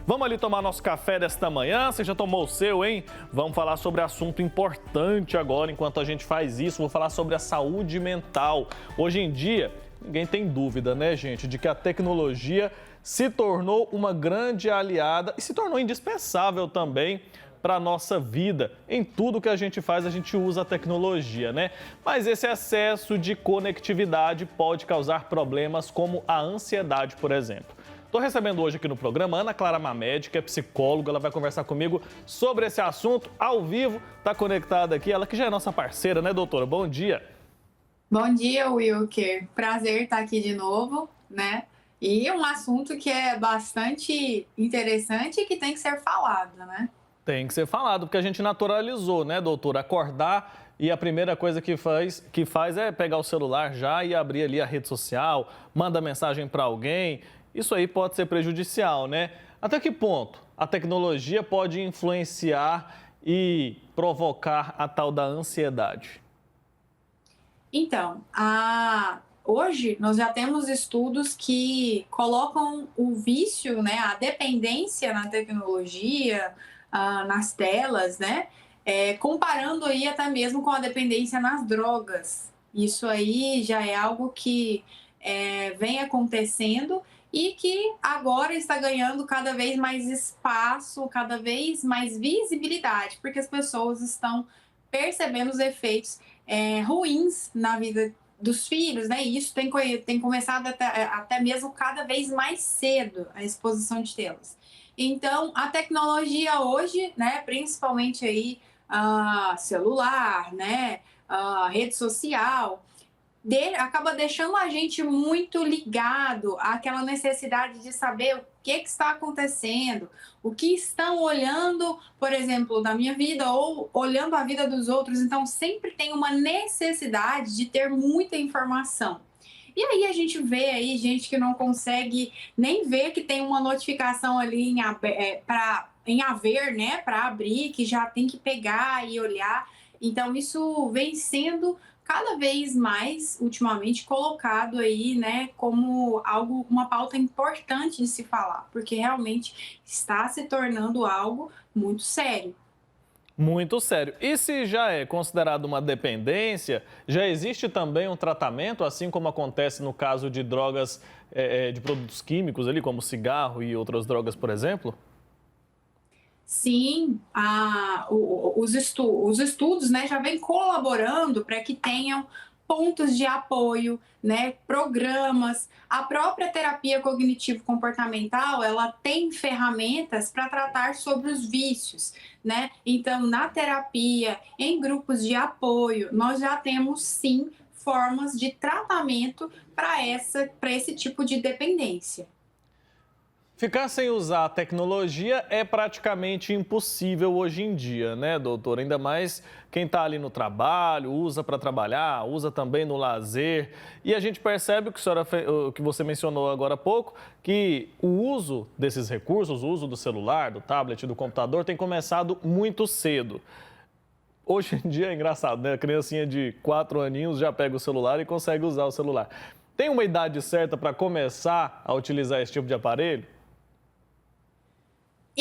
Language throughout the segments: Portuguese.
Vamos ali tomar nosso café desta manhã. Você já tomou o seu, hein? Vamos falar sobre assunto importante agora. Enquanto a gente faz isso, vou falar sobre a saúde mental. Hoje em dia, ninguém tem dúvida, né, gente, de que a tecnologia se tornou uma grande aliada e se tornou indispensável também para a nossa vida. Em tudo que a gente faz, a gente usa a tecnologia, né? Mas esse excesso de conectividade pode causar problemas como a ansiedade, por exemplo. Estou recebendo hoje aqui no programa Ana Clara Mamed, que é psicóloga. Ela vai conversar comigo sobre esse assunto ao vivo. Está conectada aqui, ela que já é nossa parceira, né, doutora? Bom dia. Bom dia, Wilker. Prazer estar aqui de novo, né? E um assunto que é bastante interessante e que tem que ser falado, né? Tem que ser falado, porque a gente naturalizou, né, doutora? Acordar e a primeira coisa que faz é pegar o celular já e abrir ali a rede social, manda mensagem para alguém. Isso aí pode ser prejudicial, né? Até que ponto a tecnologia pode influenciar e provocar a tal da ansiedade? Então, hoje nós já temos estudos que colocam o vício, né, a dependência na tecnologia, nas telas, né, comparando aí até mesmo com a dependência nas drogas. Isso aí já é algo que vem acontecendo e que agora está ganhando cada vez mais espaço, cada vez mais visibilidade, porque as pessoas estão percebendo os efeitos ruins na vida dos filhos, né? E isso tem começado até mesmo cada vez mais cedo, a exposição de telas. Então, a tecnologia hoje, né, principalmente aí celular, né, rede social, acaba deixando a gente muito ligado àquela necessidade de saber o que está acontecendo, o que estão olhando, por exemplo, da minha vida ou olhando a vida dos outros. Então, sempre tem uma necessidade de ter muita informação. E aí a gente vê aí gente que não consegue nem ver que tem uma notificação ali em haver, né, para abrir, que já tem que pegar e olhar. Então, isso vem sendo cada vez mais, ultimamente, colocado aí, né, como algo, uma pauta importante de se falar, porque realmente está se tornando algo muito sério. Muito sério. E se já é considerado uma dependência, já existe também um tratamento, assim como acontece no caso de drogas, de produtos químicos ali, como cigarro e outras drogas, por exemplo? Sim, os estudos, né, já vêm colaborando para que tenham pontos de apoio, né, programas. A própria terapia cognitivo-comportamental, ela tem ferramentas para tratar sobre os vícios, né? Então, na terapia, em grupos de apoio, nós já temos sim formas de tratamento para esse tipo de dependência. Ficar sem usar a tecnologia é praticamente impossível hoje em dia, né, doutor? Ainda mais quem está ali no trabalho, usa para trabalhar, usa também no lazer. E a gente percebe o que você mencionou agora há pouco, que o uso desses recursos, o uso do celular, do tablet, do computador, tem começado muito cedo. Hoje em dia é engraçado, né? A criancinha de 4 aninhos já pega o celular e consegue usar o celular. Tem uma idade certa para começar a utilizar esse tipo de aparelho?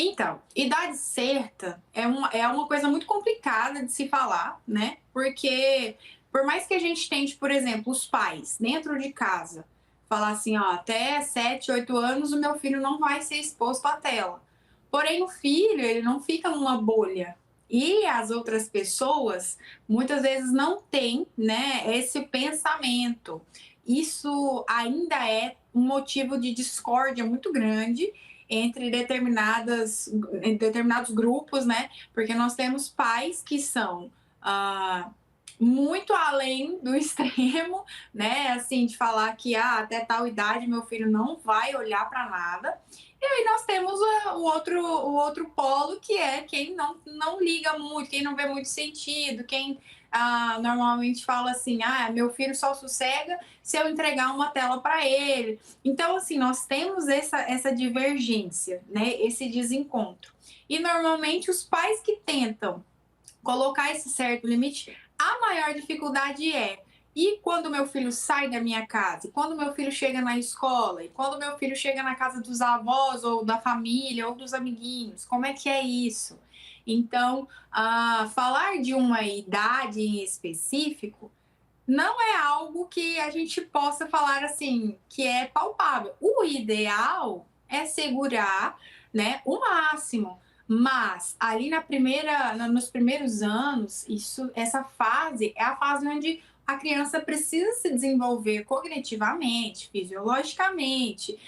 Então, idade certa é uma coisa muito complicada de se falar, né? Porque por mais que a gente tente, por exemplo, os pais dentro de casa, falar assim, ó, até 7, 8 anos o meu filho não vai ser exposto à tela. Porém, o filho, ele não fica numa bolha. E as outras pessoas, muitas vezes, não têm, né, esse pensamento. Isso ainda é um motivo de discórdia muito grande entre determinados grupos, né? Porque nós temos pais que são muito além do extremo, né? Assim, de falar que até tal idade meu filho não vai olhar para nada. E aí nós temos o outro polo, que é quem não liga muito, quem não vê muito sentido, quem normalmente fala assim, meu filho só sossega se eu entregar uma tela para ele. Então, assim, nós temos essa divergência, né? Esse desencontro. E normalmente os pais que tentam colocar esse certo limite, a maior dificuldade é E quando meu filho sai da minha casa? E quando meu filho chega na escola? E quando meu filho chega na casa dos avós ou da família ou dos amiguinhos? Como é que é isso? Então, falar de uma idade em específico não é algo que a gente possa falar assim, que é palpável. O ideal é segurar, né, o máximo. Mas ali nos primeiros anos, essa fase é a fase onde a criança precisa se desenvolver cognitivamente, fisiologicamente,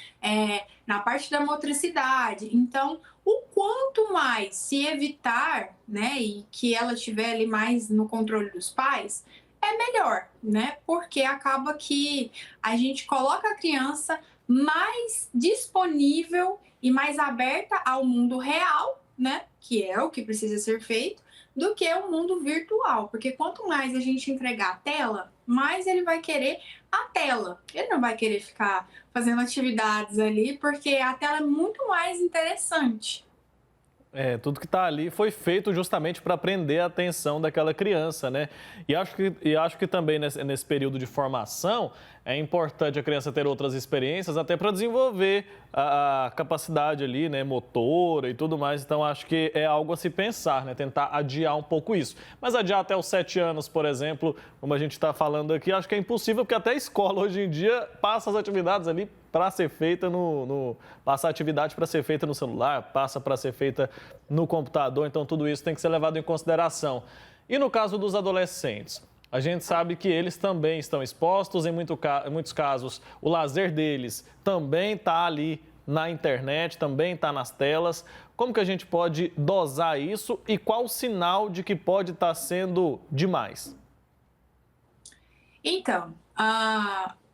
na parte da motricidade. Então, o quanto mais se evitar, né, e que ela estiver ali mais no controle dos pais, é melhor, né? Porque acaba que a gente coloca a criança mais disponível e mais aberta ao mundo real, né? Que é o que precisa ser feito, do que o mundo virtual. Porque quanto mais a gente entregar a tela, mais ele vai querer a tela. Ele não vai querer ficar fazendo atividades ali, porque a tela é muito mais interessante. Tudo que está ali foi feito justamente para prender a atenção daquela criança, né? E acho que também nesse período de formação é importante a criança ter outras experiências até para desenvolver a capacidade ali, né, motora e tudo mais. Então acho que é algo a se pensar, né? Tentar adiar um pouco isso. Mas adiar até os 7 anos, por exemplo, como a gente está falando aqui, acho que é impossível, porque até a escola hoje em dia passa as atividades ali para ser feita passa a atividade para ser feita no celular, passa para ser feita no computador, então tudo isso tem que ser levado em consideração. E no caso dos adolescentes, a gente sabe que eles também estão expostos, em muitos casos o lazer deles também está ali na internet, também está nas telas. Como que a gente pode dosar isso e qual o sinal de que pode estar sendo demais? Então,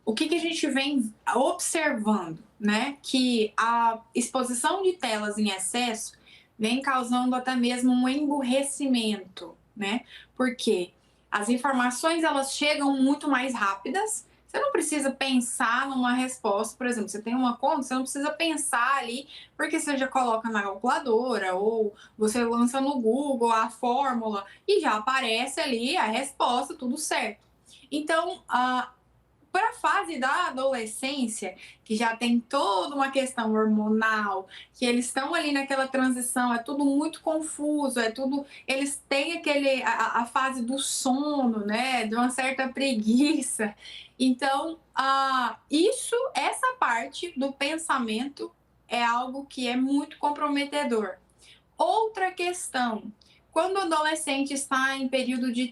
o que a gente vem observando, né? Que a exposição de telas em excesso vem causando até mesmo um emburrecimento, né? Porque as informações elas chegam muito mais rápidas. Você não precisa pensar numa resposta, por exemplo, você tem uma conta, você não precisa pensar ali, porque você já coloca na calculadora ou você lança no Google a fórmula e já aparece ali a resposta, tudo certo. Então, para a fase da adolescência, que já tem toda uma questão hormonal, que eles estão ali naquela transição, é tudo muito confuso, eles têm a fase do sono, né, de uma certa preguiça. Então, essa parte do pensamento é algo que é muito comprometedor. Outra questão, quando o adolescente está em período de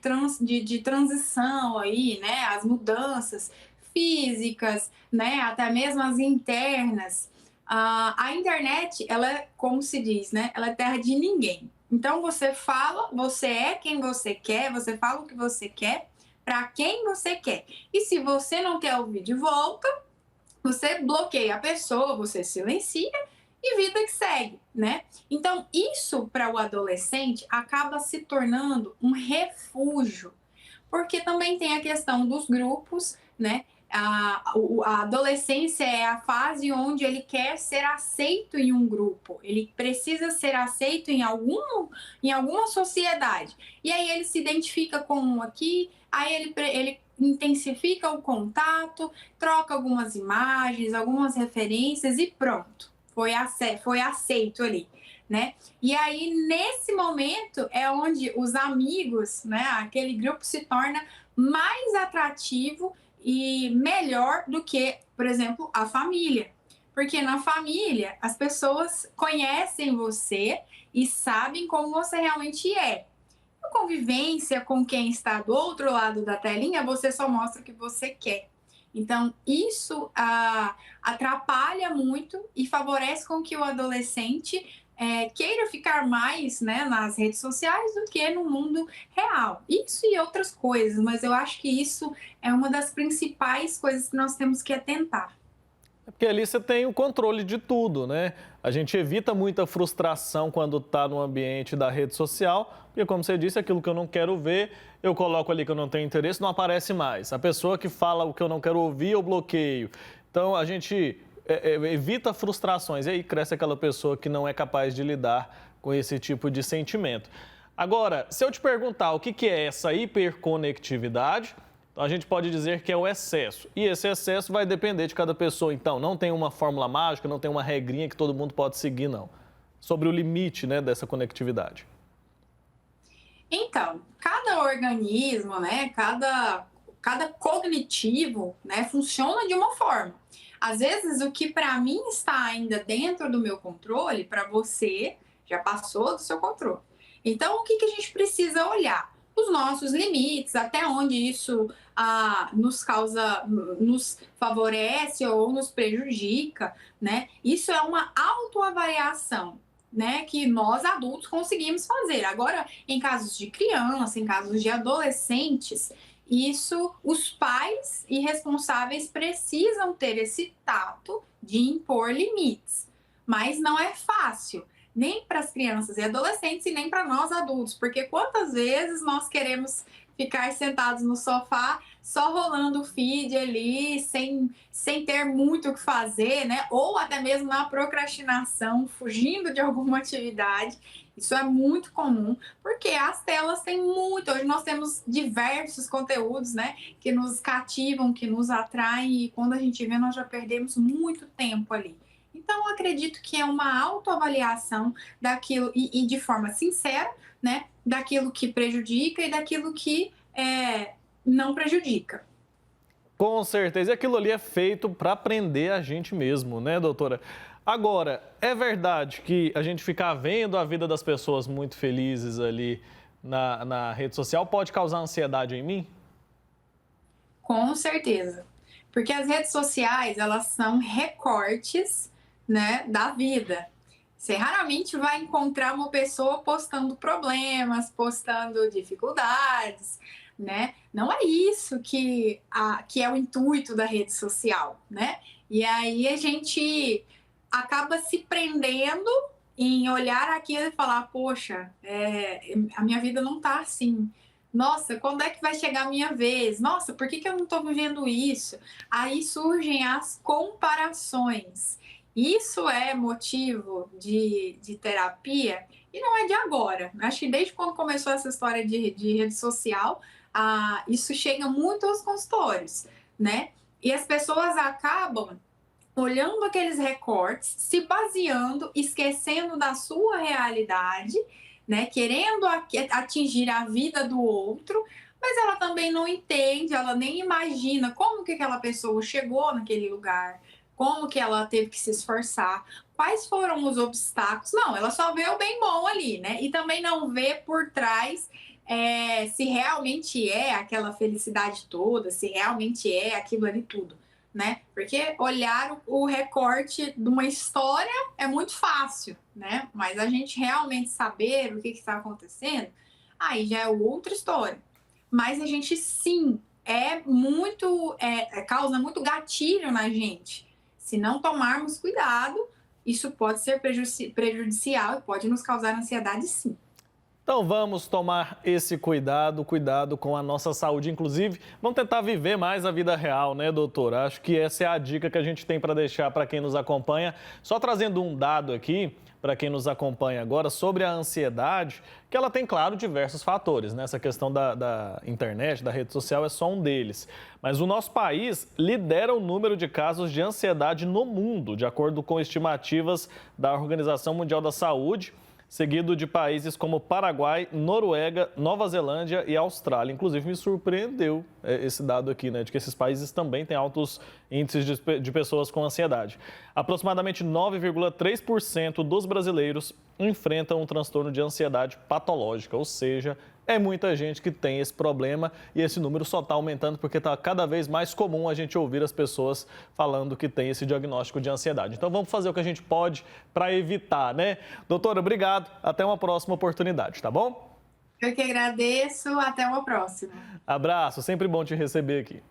transição aí, né, as mudanças físicas, né, até mesmo as internas, a internet, ela é, como se diz, né, ela é terra de ninguém. Então você fala, você é quem você quer, você fala o que você quer, para quem você quer. E se você não quer ouvir de volta, você bloqueia a pessoa, você silencia e vida que segue, né? Então, isso para o adolescente acaba se tornando um refúgio, porque também tem a questão dos grupos, né? A adolescência é a fase onde ele quer ser aceito em um grupo, ele precisa ser aceito em alguma sociedade. E aí ele se identifica com um aqui, aí ele intensifica o contato, troca algumas imagens, algumas referências e pronto, foi aceito ali, né? E aí, nesse momento, é onde os amigos, né, aquele grupo se torna mais atrativo e melhor do que, por exemplo, a família. Porque na família, as pessoas conhecem você e sabem como você realmente é. A convivência com quem está do outro lado da telinha, você só mostra o que você quer. Então, isso atrapalha muito e favorece com que o adolescente queira ficar mais, né, nas redes sociais do que no mundo real. Isso e outras coisas, mas eu acho que isso é uma das principais coisas que nós temos que atentar. É porque ali você tem o controle de tudo, né? A gente evita muita frustração quando está no ambiente da rede social, porque, como você disse, aquilo que eu não quero ver, eu coloco ali que eu não tenho interesse, não aparece mais. A pessoa que fala o que eu não quero ouvir, eu bloqueio. Então, a gente evita frustrações e aí cresce aquela pessoa que não é capaz de lidar com esse tipo de sentimento. Agora, se eu te perguntar o que é essa hiperconectividade Então, a gente pode dizer que é o excesso. E esse excesso vai depender de cada pessoa. Então, não tem uma fórmula mágica, não tem uma regrinha que todo mundo pode seguir, não. Sobre o limite, né, dessa conectividade. Então, cada organismo, né, cada cognitivo, né, funciona de uma forma. Às vezes, o que para mim está ainda dentro do meu controle, para você já passou do seu controle. Então, o que a gente precisa olhar? Os nossos limites, até onde isso nos favorece ou nos prejudica, né? Isso é uma autoavaliação, né, que nós adultos conseguimos fazer. Agora, em casos de criança, em casos de adolescentes, isso os pais e responsáveis precisam ter esse tato de impor limites. Mas não é fácil, nem para as crianças e adolescentes e nem para nós adultos, porque quantas vezes nós queremos ficar sentados no sofá só rolando o feed ali, sem ter muito o que fazer, né? Ou até mesmo na procrastinação, fugindo de alguma atividade. Isso é muito comum, porque as telas têm muito. Hoje nós temos diversos conteúdos, né, que nos cativam, que nos atraem, e quando a gente vê, nós já perdemos muito tempo ali. Então, eu acredito que é uma autoavaliação daquilo, e de forma sincera, né, daquilo que prejudica e daquilo que não prejudica. Com certeza. E aquilo ali é feito para aprender a gente mesmo, né, doutora? Agora, é verdade que a gente ficar vendo a vida das pessoas muito felizes ali na rede social pode causar ansiedade em mim? Com certeza. Porque as redes sociais, elas são recortes, né, da vida. Você raramente vai encontrar uma pessoa postando problemas, postando dificuldades, né? Não é isso que é o intuito da rede social, né? E aí a gente acaba se prendendo em olhar aquilo e falar, poxa, a minha vida não tá assim. Nossa, quando é que vai chegar a minha vez? Nossa, por que eu não estou vivendo isso? Aí surgem as comparações. Isso é motivo de terapia e não é de agora. Acho que desde quando começou essa história de rede social, isso chega muito aos consultórios, né? E as pessoas acabam olhando aqueles recortes, se baseando, esquecendo da sua realidade, né? Querendo atingir a vida do outro, mas ela também não entende, ela nem imagina como que aquela pessoa chegou naquele lugar, como que ela teve que se esforçar, quais foram os obstáculos. Não, ela só vê o bem bom ali, né? E também não vê por trás se realmente é aquela felicidade toda, se realmente é aquilo ali tudo, né? Porque olhar o recorte de uma história é muito fácil, né? Mas a gente realmente saber o que está acontecendo, aí já é outra história. Mas a gente sim causa muito gatilho na gente. Se não tomarmos cuidado, isso pode ser prejudicial e pode nos causar ansiedade, sim. Então vamos tomar esse cuidado com a nossa saúde, inclusive vamos tentar viver mais a vida real, né, doutor? Acho que essa é a dica que a gente tem para deixar para quem nos acompanha. Só trazendo um dado aqui para quem nos acompanha agora sobre a ansiedade, que ela tem, claro, diversos fatores, né? Essa questão da internet, da rede social é só um deles. Mas o nosso país lidera o número de casos de ansiedade no mundo, de acordo com estimativas da Organização Mundial da Saúde, seguido de países como Paraguai, Noruega, Nova Zelândia e Austrália. Inclusive, me surpreendeu esse dado aqui, né, de que esses países também têm altos índices de pessoas com ansiedade. Aproximadamente 9,3% dos brasileiros enfrentam um transtorno de ansiedade patológica, ou seja, é muita gente que tem esse problema e esse número só está aumentando porque está cada vez mais comum a gente ouvir as pessoas falando que tem esse diagnóstico de ansiedade. Então vamos fazer o que a gente pode para evitar, né? Doutora, obrigado. Até uma próxima oportunidade, tá bom? Eu que agradeço. Até uma próxima. Abraço, sempre bom te receber aqui.